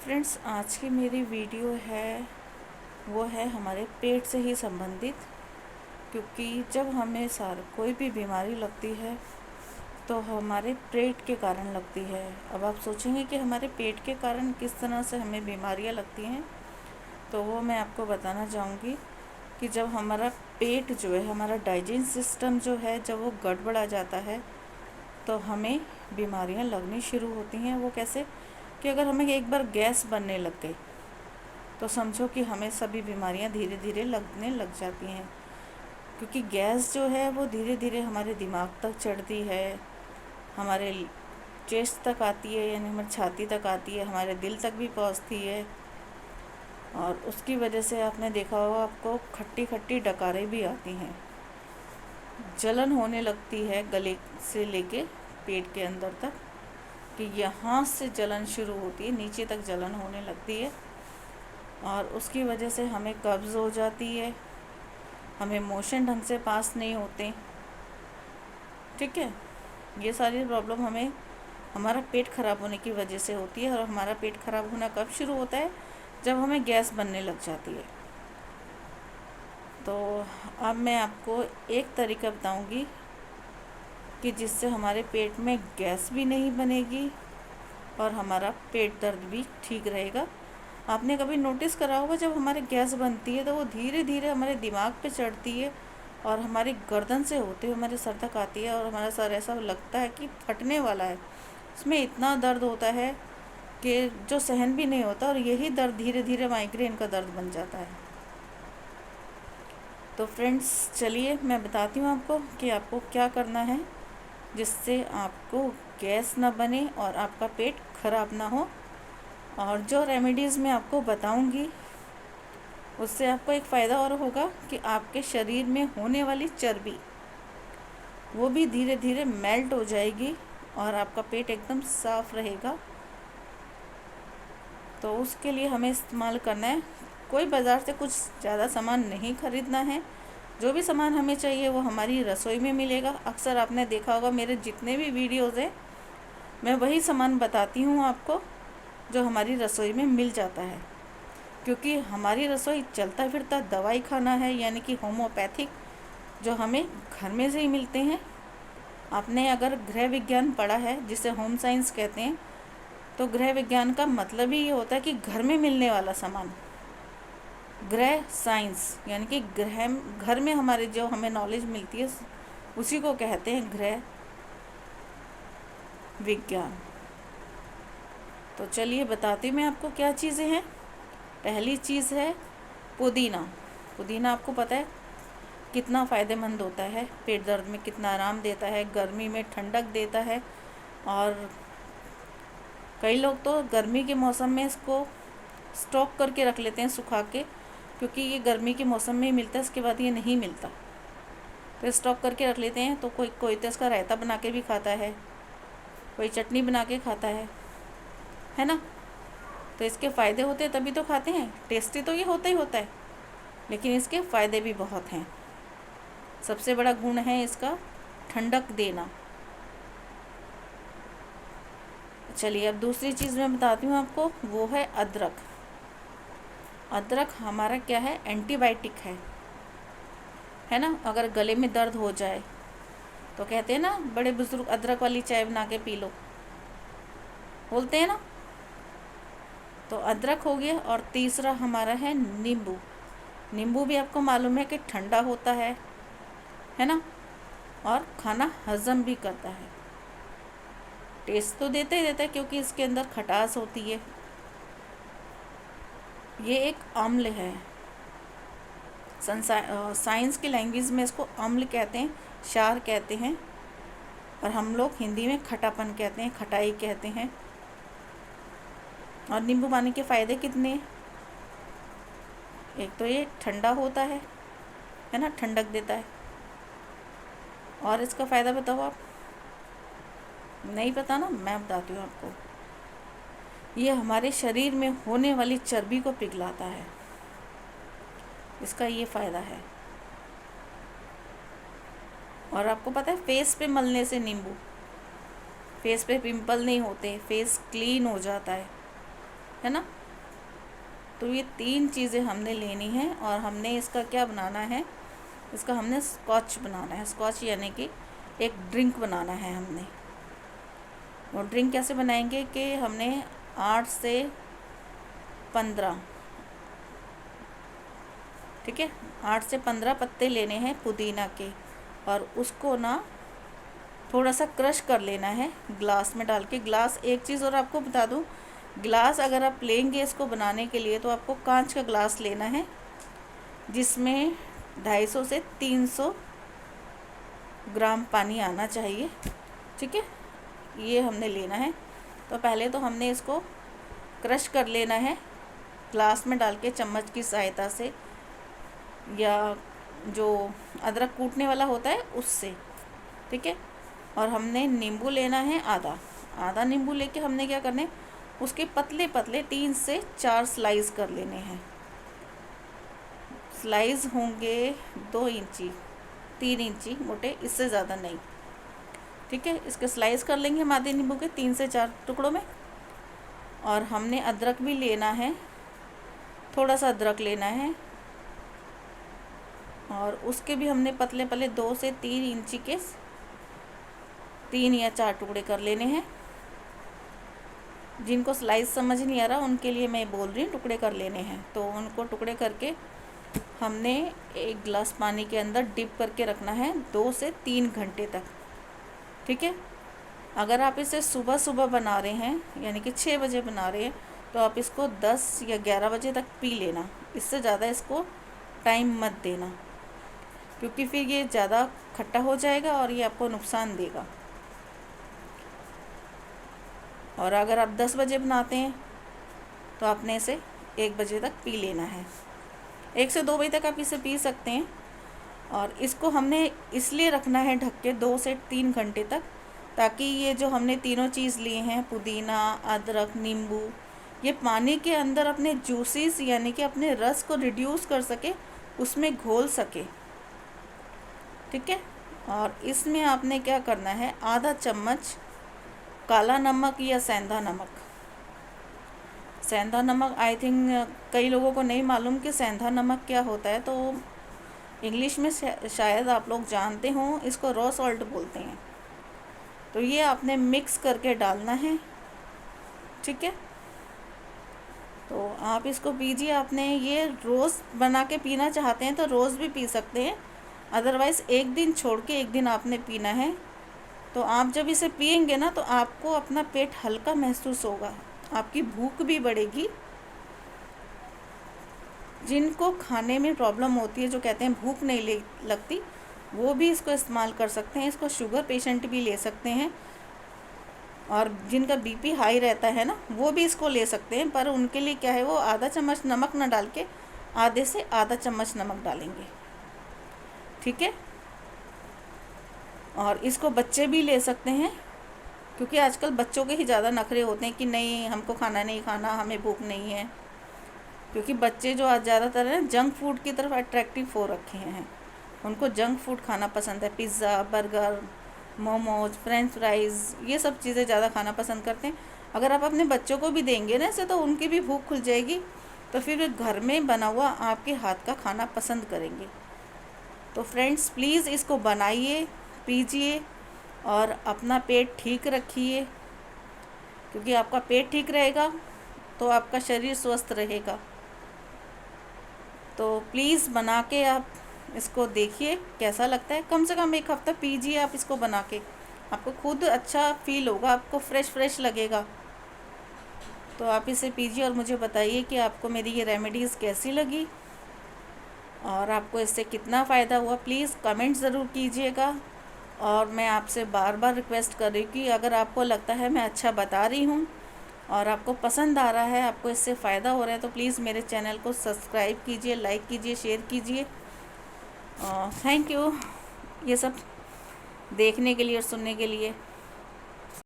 Friends, आज की मेरी वीडियो है वो है हमारे पेट से ही संबंधित। क्योंकि जब हमें कोई भी बीमारी लगती है तो हमारे पेट के कारण लगती है। अब आप सोचेंगे कि हमारे पेट के कारण किस तरह से हमें बीमारियां लगती हैं, तो वो मैं आपको बताना चाहूँगी कि जब हमारा पेट जो है, हमारा डाइजेशन सिस्टम जो है, जब वो गड़बड़ा जाता है तो हमें बीमारियां लगनी शुरू होती हैं। वो कैसे कि अगर हमें एक बार गैस बनने लग गई तो समझो कि हमें सभी बीमारियां धीरे धीरे लगने लग जाती हैं। क्योंकि गैस जो है वो धीरे धीरे हमारे दिमाग तक चढ़ती है, हमारे चेस्ट तक आती है, यानी हमारी छाती तक आती है, हमारे दिल तक भी पहुंचती है। और उसकी वजह से आपने देखा होगा, आपको खट्टी खट्टी डकारें भी आती हैं, जलन होने लगती है गले से लेके पेट के अंदर तक, कि यहाँ से जलन शुरू होती है, नीचे तक जलन होने लगती है। और उसकी वजह से हमें कब्ज़ हो जाती है, हमें मोशन ढंग से पास नहीं होते। ठीक है, ये सारी प्रॉब्लम हमें हमारा पेट ख़राब होने की वजह से होती है। और हमारा पेट ख़राब होना कब शुरू होता है? जब हमें गैस बनने लग जाती है। तो अब मैं आपको एक तरीका बताऊंगी कि जिससे हमारे पेट में गैस भी नहीं बनेगी और हमारा पेट दर्द भी ठीक रहेगा। आपने कभी नोटिस करा होगा, जब हमारे गैस बनती है तो वो धीरे धीरे हमारे दिमाग पे चढ़ती है और हमारी गर्दन से होते हुए हमारे सर तक आती है, और हमारा सर ऐसा लगता है कि फटने वाला है। उसमें इतना दर्द होता है कि जो सहन भी नहीं होता, और यही दर्द धीरे धीरे माइग्रेन का दर्द बन जाता है। तो फ्रेंड्स, चलिए मैं बताती हूँ आपको कि आपको क्या करना है जिससे आपको गैस ना बने और आपका पेट खराब ना हो। और जो रेमेडीज़ मैं आपको बताऊंगी उससे आपको एक फ़ायदा और होगा कि आपके शरीर में होने वाली चर्बी वो भी धीरे धीरे मेल्ट हो जाएगी और आपका पेट एकदम साफ़ रहेगा। तो उसके लिए हमें इस्तेमाल करना है, कोई बाज़ार से कुछ ज़्यादा सामान नहीं ख़रीदना है। जो भी सामान हमें चाहिए वो हमारी रसोई में मिलेगा। अक्सर आपने देखा होगा, मेरे जितने भी वीडियोज़ हैं मैं वही सामान बताती हूँ आपको जो हमारी रसोई में मिल जाता है। क्योंकि हमारी रसोई चलता फिरता दवाई खाना है, यानी कि होम्योपैथिक, जो हमें घर में से ही मिलते हैं। आपने अगर गृह विज्ञान पढ़ा है, जिसे होम साइंस कहते हैं, तो गृह विज्ञान का मतलब ही ये होता है कि घर में मिलने वाला सामान। गृह साइंस यानी कि घर में हमारे जो हमें नॉलेज मिलती है उसी को कहते हैं गृह विज्ञान। तो चलिए बताती हूँ मैं आपको क्या चीज़ें हैं। पहली चीज़ है पुदीना। पुदीना आपको पता है कितना फ़ायदेमंद होता है, पेट दर्द में कितना आराम देता है, गर्मी में ठंडक देता है। और कई लोग तो गर्मी के मौसम में इसको स्टॉक करके रख लेते हैं सुखा के, क्योंकि ये गर्मी के मौसम में ही मिलता है, इसके बाद ये नहीं मिलता। तो स्टॉक करके रख लेते हैं। तो कोई तो इसका रायता बना के भी खाता है, कोई चटनी बना के खाता है ना। तो इसके फ़ायदे होते हैं तभी तो खाते हैं। टेस्टी तो ये होता ही होता है, लेकिन इसके फ़ायदे भी बहुत हैं। सबसे बड़ा गुण है इसका ठंडक देना। चलिए अब दूसरी चीज़ मैं बताती हूँ आपको, वो है अदरक। अदरक हमारा क्या है, एंटीबायोटिक है ना। अगर गले में दर्द हो जाए तो कहते हैं ना बड़े बुजुर्ग, अदरक वाली चाय बना के पी लो, बोलते हैं ना। तो अदरक हो गया। और तीसरा हमारा है नींबू। नींबू भी आपको मालूम है कि ठंडा होता है ना, और खाना हजम भी करता है। टेस्ट तो देता ही देता है क्योंकि इसके अंदर खटास होती है। ये एक अम्ल है। साइंस की लैंग्वेज में इसको अम्ल कहते हैं, क्षार कहते हैं, और हम लोग हिंदी में खटापन कहते हैं, खटाई कहते हैं। और नींबू पानी के फ़ायदे कितने? एक तो ये ठंडा होता है ना, ठंडक देता है। और इसका फ़ायदा बताओ आप, नहीं पता ना, मैं बताती हूँ आपको। ये हमारे शरीर में होने वाली चर्बी को पिघलाता है, इसका ये फ़ायदा है। और आपको पता है फेस पे मलने से नींबू, फेस पे पिंपल नहीं होते, फेस क्लीन हो जाता है। है ना। तो ये 3 चीज़ें हमने लेनी है और हमने इसका क्या बनाना है, इसका हमने स्कॉच बनाना है। स्कॉच यानी कि एक ड्रिंक बनाना है हमने। और ड्रिंक कैसे बनाएंगे कि हमने 8 से 15, ठीक है, 8 से 15 पत्ते लेने हैं पुदीना के, और उसको ना थोड़ा सा क्रश कर लेना है ग्लास में डाल के। ग्लास, एक चीज़ और आपको बता दूं, ग्लास अगर आप लेंगे इसको बनाने के लिए तो आपको कांच का ग्लास लेना है, जिसमें 250 से 300 ग्राम पानी आना चाहिए, ठीक है। ये हमने लेना है। तो पहले तो हमने इसको क्रश कर लेना है ग्लास में डाल के चम्मच की सहायता से, या जो अदरक कूटने वाला होता है उससे, ठीक है। और हमने नींबू लेना है आधा नींबू लेके हमने क्या करना है, उसके पतले पतले 3 से 4 स्लाइस कर लेने हैं। स्लाइस होंगे 2 इंची 3 इंची मोटे, इससे ज़्यादा नहीं, ठीक है। इसके स्लाइस कर लेंगे हम आधे नींबू के 3 से 4 टुकड़ों में। और हमने अदरक भी लेना है, थोड़ा सा अदरक लेना है, और उसके भी हमने पतले पतले 2 से 3 इंची के 3 या 4 टुकड़े कर लेने हैं। जिनको स्लाइस समझ नहीं आ रहा उनके लिए मैं बोल रही हूँ, टुकड़े कर लेने हैं। तो उनको टुकड़े करके हमने एक गिलास पानी के अंदर डिप करके रखना है 2 से 3 घंटे तक, ठीक है। अगर आप इसे सुबह सुबह बना रहे हैं यानी कि 6 बजे बना रहे हैं तो आप इसको 10 या 11 बजे तक पी लेना। इससे ज़्यादा इसको टाइम मत देना, क्योंकि फिर ये ज़्यादा खट्टा हो जाएगा और ये आपको नुकसान देगा। और अगर आप 10 बजे बनाते हैं तो आपने इसे 1 बजे तक पी लेना है। 1 से 2 बजे तक आप इसे पी सकते हैं। और इसको हमने इसलिए रखना है ढक के 2 से 3 घंटे तक, ताकि ये जो हमने तीनों चीज़ लिए हैं, पुदीना, अदरक, नींबू, ये पानी के अंदर अपने जूसेस यानी कि अपने रस को रिड्यूस कर सके, उसमें घोल सके, ठीक है। और इसमें आपने क्या करना है, आधा चम्मच काला नमक या सेंधा नमक। सेंधा नमक आई थिंक कई लोगों को नहीं मालूम कि सेंधा नमक क्या होता है, तो इंग्लिश में शायद आप लोग जानते हों, इसको रॉ सॉल्ट बोलते हैं। तो ये आपने मिक्स करके डालना है, ठीक है। तो आप इसको पीजिए। आपने ये रोज़ बना के पीना चाहते हैं तो रोज़ भी पी सकते हैं, अदरवाइज़ एक दिन छोड़ के एक दिन आपने पीना है। तो आप जब इसे पिएंगे ना तो आपको अपना पेट हल्का महसूस होगा, आपकी भूख भी बढ़ेगी। जिनको खाने में प्रॉब्लम होती है, जो कहते हैं भूख नहीं लगती, वो भी इसको इस्तेमाल कर सकते हैं। इसको शुगर पेशेंट भी ले सकते हैं, और जिनका बीपी हाई रहता है ना वो भी इसको ले सकते हैं। पर उनके लिए क्या है, वो आधा चम्मच नमक ना डाल के आधे से आधा चम्मच नमक डालेंगे, ठीक है। और इसको बच्चे भी ले सकते हैं, क्योंकि आजकल बच्चों के ही ज़्यादा नखरे होते हैं कि नहीं हमको खाना नहीं खाना, हमें भूख नहीं है। क्योंकि बच्चे जो आज ज़्यादातर है जंक फूड की तरफ अट्रैक्टिव हो रखे हैं, उनको जंक फूड खाना पसंद है। Pizza, burger, momos, French fries, ये सब चीज़ें ज़्यादा खाना पसंद करते हैं। अगर आप अपने बच्चों को भी देंगे ना ऐसे, तो उनकी भी भूख खुल जाएगी, तो फिर घर में बना हुआ आपके हाथ का खाना पसंद करेंगे। तो फ्रेंड्स प्लीज़ इसको बनाइए, पीजिए और अपना पेट ठीक रखिए, क्योंकि आपका पेट ठीक रहेगा तो आपका शरीर स्वस्थ रहेगा। तो प्लीज़ बना के आप इसको देखिए कैसा लगता है। कम से कम 1 हफ़्ता पीजिए आप इसको बना के, आपको खुद अच्छा फील होगा, आपको फ्रेश लगेगा। तो आप इसे पीजिए और मुझे बताइए कि आपको मेरी ये रेमेडीज़ कैसी लगी और आपको इससे कितना फ़ायदा हुआ। प्लीज़ कमेंट ज़रूर कीजिएगा। और मैं आपसे बार बार रिक्वेस्ट कर रही हूँ कि अगर आपको लगता है मैं अच्छा बता रही हूँ और आपको पसंद आ रहा है, आपको इससे फ़ायदा हो रहा है, तो प्लीज़ मेरे चैनल को सब्सक्राइब कीजिए, लाइक कीजिए, शेयर कीजिए। थैंक यू ये सब देखने के लिए और सुनने के लिए।